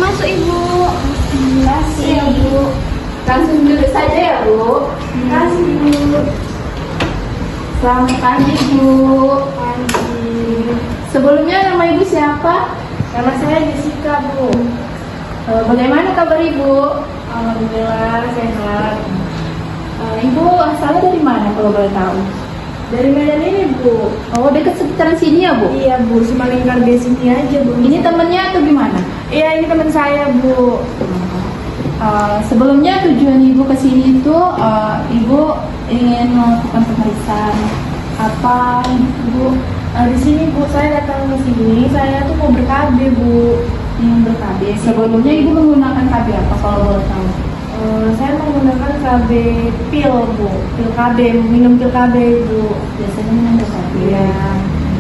masuk Ibu. Kasih ya Bu. Langsung duduk saja ya Bu. Kasih Bu. Selamat pagi Bu. Pagi. Sebelumnya nama Ibu siapa? Nama saya Jessica Bu. Bagaimana kabar Ibu? Alhamdulillah sehat. Ibu asalnya dari mana kalau boleh tahu? Dari Medan ini Bu. Oh, dekat sekitaran sini ya Bu? Iya Bu, cuma lingkar di sini aja Bu. Ini temennya atau gimana? Iya, ini teman saya Bu. Sebelumnya tujuan Ibu ke sini itu Ibu ingin melakukan pemeriksaan apa Ibu? Di sini Bu, saya datang ke sini, saya tuh mau ber-KB Bu. Ingin ber-KB. Sebelumnya Ibu menggunakan KB apa kalau boleh tahu? Saya menggunakan KB pil Bu, pil KB, minum pil KB Bu. Biasanya minum KB. Iya.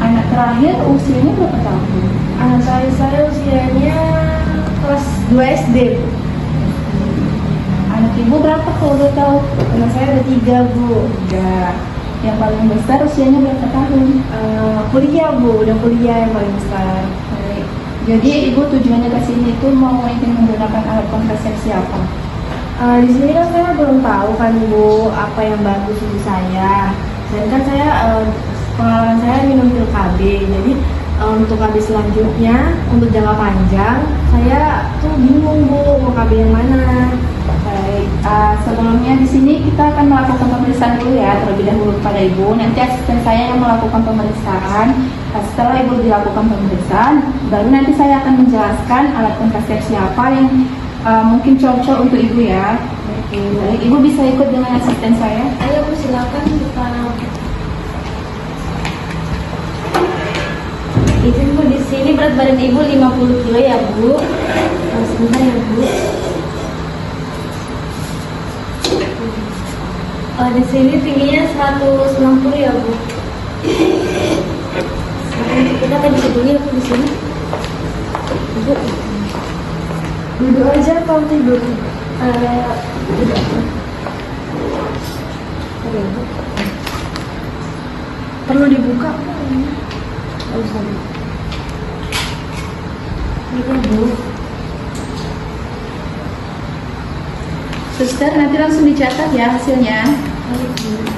Anak terakhir usianya berapa tahun Bu? Anak saya usianya kelas 2 SD Bu. Anak Ibu berapa kalau boleh tahu? Anak saya ada 3 Bu. Tiga. Yang paling besar usianya berapa tahun? Kuliah Bu, udah kuliah yang paling besar. Baik. Jadi Ibu tujuannya ke sini itu mau ingin menggunakan alat kontrasepsi apa? Di sini kan saya belum tahu kan Bu apa yang bagus untuk saya. Dan kan saya pengalaman saya minum pil KB. Jadi untuk KB selanjutnya untuk jangka panjang saya tuh bingung Bu mau KB yang mana. Baik, sebelumnya di sini kita akan melakukan pemeriksaan dulu ya, terlebih dahulu kepada Ibu. Nanti asisten saya yang melakukan pemeriksaan. Setelah Ibu dilakukan pemeriksaan, baru nanti saya akan menjelaskan alat kontrasepsi apa yang mungkin cocok untuk Ibu ya. Baik, Ibu bisa ikut dengan asisten saya. Ayo Bu, silakan kita. Izin Bu, di sini berat badan Ibu 50 kilo ya Bu. Sebentar ya Bu. Di sini tingginya 190 ya Bu. Kita tadi duduknya Bu di sini. Duduk aja kalau tidur. Duduk. Oke, Bu. Perlu dibuka? Oh, sorry. Ini Bu. Suster, nanti langsung dicatat ya hasilnya. Ayo, Bu.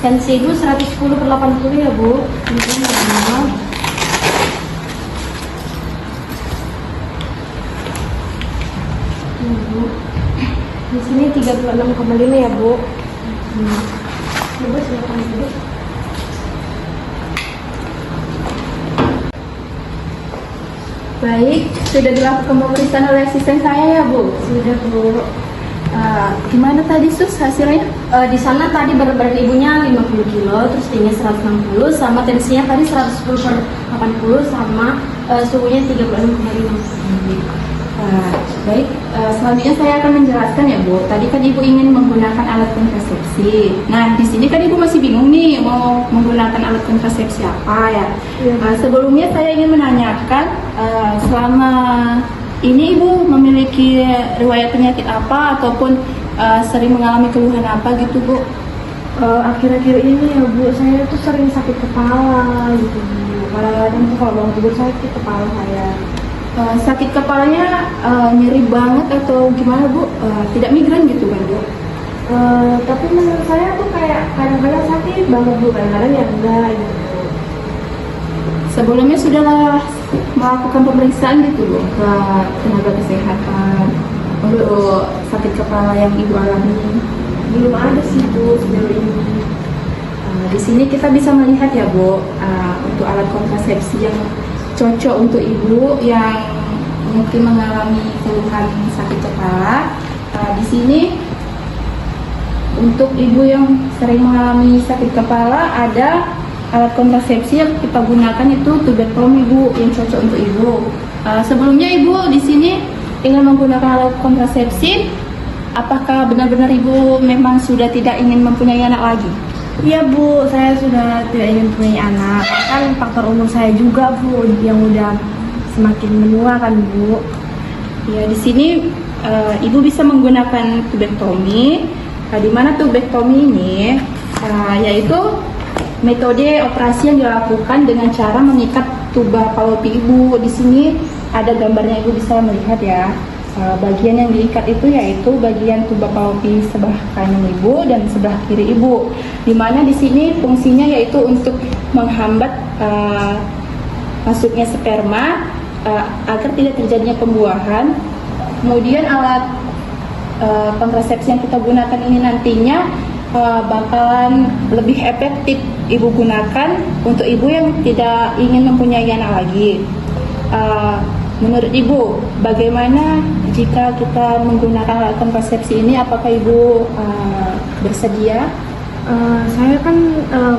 Tensi Ibu 110/80 ya Bu. Ini normal. Ini Bu. Di sini 36,5 ya Bu. Ibu silakan duduk. Baik, sudah dilakukan pemeriksaan oleh asisten saya ya Bu. Sudah Bu. Gimana tadi Sus hasilnya? Di sana tadi berat badan ibunya 50 kilo, terus tingginya 160, sama tensinya tadi 110/80, sama suhunya 36,5. Baik, selanjutnya saya akan menjelaskan ya Bu. Tadi kan Ibu ingin menggunakan alat kontrasepsi. Nah, di sini kan Ibu masih bingung nih mau menggunakan alat kontrasepsi apa ya. Iya. Sebelumnya saya ingin menanyakan selama ini Ibu memiliki riwayat penyakit apa ataupun sering mengalami keluhan apa gitu Bu? Akhir-akhir ini ya Bu, saya tuh sering sakit kepala gitu Bu. Kadang-kadang tuh kalau bangun tidur sakit kepala saya. Sakit kepalanya nyeri banget atau gimana Bu? Tidak migran gitu kan Bu? Tapi menurut saya tuh kayak kadang-kadang sakit banget Bu, kadang-kadang ya enggak gitu. Sebelumnya sudah melakukan pemeriksaan gitu Bu ke tenaga kesehatan untuk sakit kepala yang Ibu alami? Belum ada sih Bu sejauh ini. Di sini kita bisa melihat ya Bu, untuk alat kontrasepsi yang cocok untuk ibu yang mungkin mengalami keluhan sakit kepala. Di sini untuk ibu yang sering mengalami sakit kepala, ada alat kontrasepsi yang kita gunakan itu tubektomi Bu, yang cocok untuk ibu. Sebelumnya ibu di sini ingin menggunakan alat kontrasepsi, apakah benar-benar ibu memang sudah tidak ingin mempunyai anak lagi? Iya Bu, saya sudah tidak ingin punya anak. Kan faktor umur saya juga Bu, yang udah semakin menua kan Bu. Ya, di sini ibu bisa menggunakan tubektomi. Di mana tubektomi ini yaitu metode operasi yang dilakukan dengan cara mengikat tuba palopi ibu. Di sini ada gambarnya, ibu bisa melihat ya. Bagian yang diikat itu yaitu bagian tuba palopi sebelah kanan ibu dan sebelah kiri ibu. Di mana di sini fungsinya yaitu untuk menghambat masuknya sperma agar tidak terjadinya pembuahan. Kemudian alat kontrasepsi yang kita gunakan ini nantinya bakalan lebih efektif ibu gunakan untuk ibu yang tidak ingin mempunyai anak lagi. Menurut ibu, bagaimana jika kita menggunakan alat kontrasepsi ini? Apakah ibu bersedia? Saya kan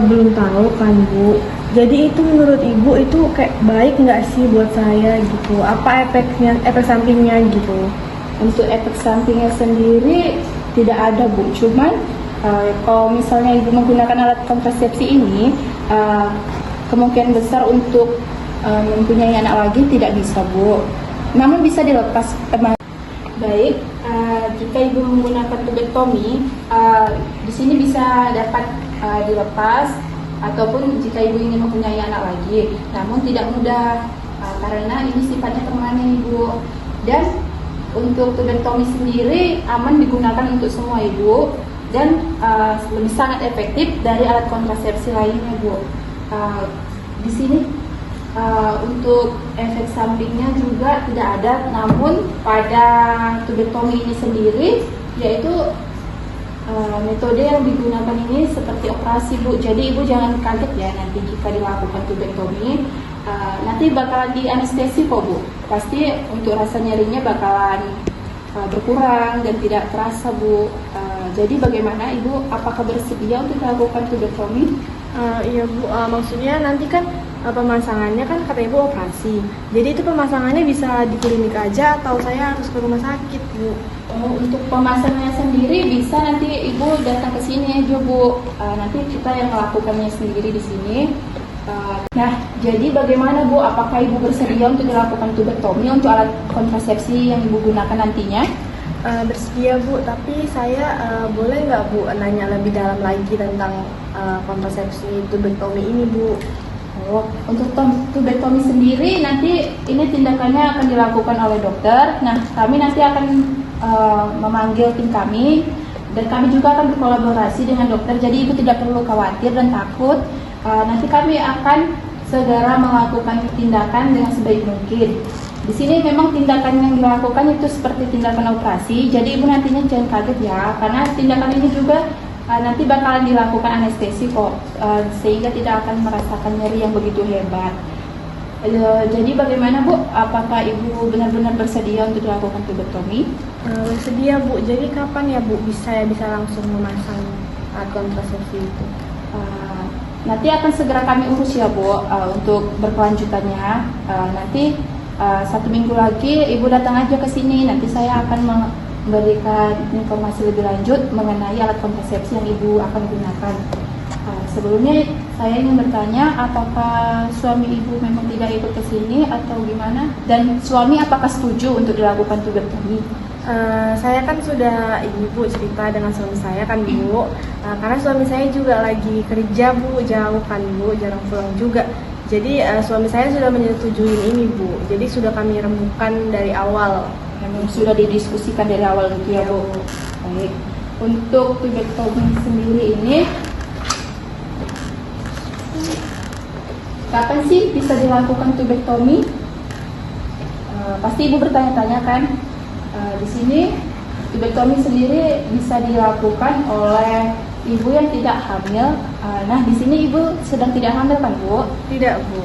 belum tahu kan Bu. Jadi itu menurut ibu itu kayak baik nggak sih buat saya gitu? Apa efek sampingnya gitu? Untuk efek sampingnya sendiri tidak ada Bu. Cuman kalau misalnya ibu menggunakan alat kontrasepsi ini, kemungkinan besar untuk mempunyai anak lagi tidak bisa Bu. Namun bisa dilepas. Baik, jika ibu menggunakan tubektomi, di sini bisa dapat dilepas, ataupun jika ibu ingin mempunyai anak lagi. Namun tidak mudah karena ini sifatnya permanen ibu. Dan untuk tubektomi sendiri aman digunakan untuk semua ibu dan lebih sangat efektif dari alat kontrasepsi lainnya Bu. Di sini untuk efek sampingnya juga tidak ada, namun pada tubektomi ini sendiri yaitu metode yang digunakan ini seperti operasi Bu. Jadi ibu jangan kaget ya nanti jika dilakukan tubektomi, nanti bakalan di anestesi kok Bu. Pasti untuk rasa nyerinya bakalan berkurang dan tidak terasa Bu. Jadi bagaimana ibu, apakah bersedia untuk dilakukan tubektomi? Iya Bu, maksudnya nanti kan pemasangannya kan kata ibu operasi. Jadi itu pemasangannya bisa di klinik aja atau saya harus ke rumah sakit Bu? Untuk pemasangannya sendiri bisa nanti ibu datang ke sini aja Bu. Nanti kita yang melakukannya sendiri di sini. Nah, jadi bagaimana Bu? Apakah ibu bersedia untuk dilakukan tubektomi untuk alat kontrasepsi yang ibu gunakan nantinya? Bersedia Bu, tapi saya boleh nggak Bu nanya lebih dalam lagi tentang kontrasepsi tubektomi ini Bu? Untuk tubektomi sendiri nanti ini tindakannya akan dilakukan oleh dokter. Nah, kami nanti akan memanggil tim kami dan kami juga akan berkolaborasi dengan dokter. Jadi ibu tidak perlu khawatir dan takut. Nanti kami akan segera melakukan tindakan dengan sebaik mungkin. Di sini memang tindakan yang dilakukan itu seperti tindakan operasi. Jadi ibu nantinya jangan kaget ya, karena tindakan ini juga nanti bakalan dilakukan anestesi kok, sehingga tidak akan merasakan nyeri yang begitu hebat. Jadi bagaimana Bu? Apakah ibu benar-benar bersedia untuk dilakukan tubektomi? Bersedia Bu. Jadi kapan ya Bu bisa langsung memasang alat kontrasepsi itu? Nanti akan segera kami urus ya Bu, untuk berkelanjutannya. Nanti 1 minggu lagi ibu datang aja ke sini. Nanti saya akan memberikan informasi lebih lanjut mengenai alat kontrasepsi yang ibu akan gunakan. Sebelumnya saya ingin bertanya, apakah suami ibu memang tidak ikut ke sini atau gimana? Dan suami apakah setuju untuk dilakukan tubektomi? Saya kan sudah ibu cerita dengan suami saya kan Bu, karena suami saya juga lagi kerja Bu, jauh kan Bu, jarang pulang juga. Jadi suami saya sudah menyetujui ini Bu, jadi sudah kami rembukan dari awal. Memang sudah didiskusikan dari awal gitu ya Bu. Baik. Untuk tubektomi sendiri ini kapan sih bisa dilakukan tubektomi? Pasti ibu bertanya-tanya kan. Di sini tubektomi sendiri bisa dilakukan oleh ibu yang tidak hamil. Nah, di sini ibu sedang tidak hamil kan, Bu? Tidak, Bu.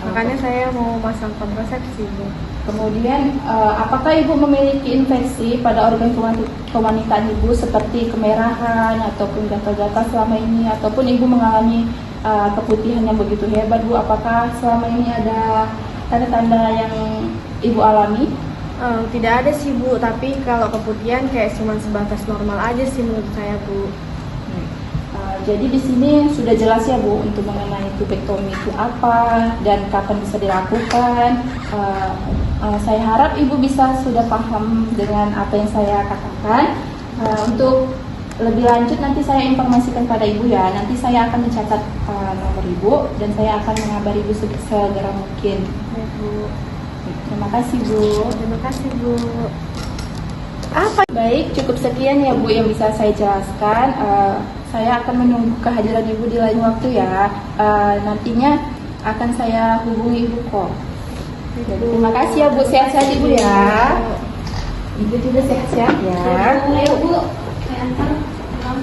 Makanya saya mau pasang kontrasepsi, Bu. Kemudian, apakah ibu memiliki infeksi pada organ kewanitaan ibu seperti kemerahan ataupun gatal-gatal selama ini, ataupun ibu mengalami keputihan yang begitu hebat, Bu? Apakah selama ini ada tanda-tanda yang ibu alami? Tidak ada sih, Bu, tapi kalau keputihan kayak cuma sebatas normal aja sih menurut saya, Bu. Jadi di sini sudah jelas ya, Bu, untuk mengenai tubektomi itu apa dan kapan bisa dilakukan. Saya harap ibu bisa sudah paham dengan apa yang saya katakan. Untuk lebih lanjut nanti saya informasikan pada ibu ya. Nanti saya akan mencatat nomor ibu dan saya akan mengabari ibu segera mungkin. Ya, Bu. Terima kasih, Bu. Terima kasih, Bu. Baik, cukup sekian ya, Bu, yang bisa saya jelaskan. Saya akan menunggu kehadiran ibu di lain waktu ya. Nantinya akan saya hubungi ibu kok. Jadi, terima kasih ya, Bu. Sehat-sehat ibu ya. Ibu juga sehat-sehat ya. Ayo Bu, saya antar pulang.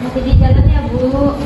Hati di jalan ya Bu.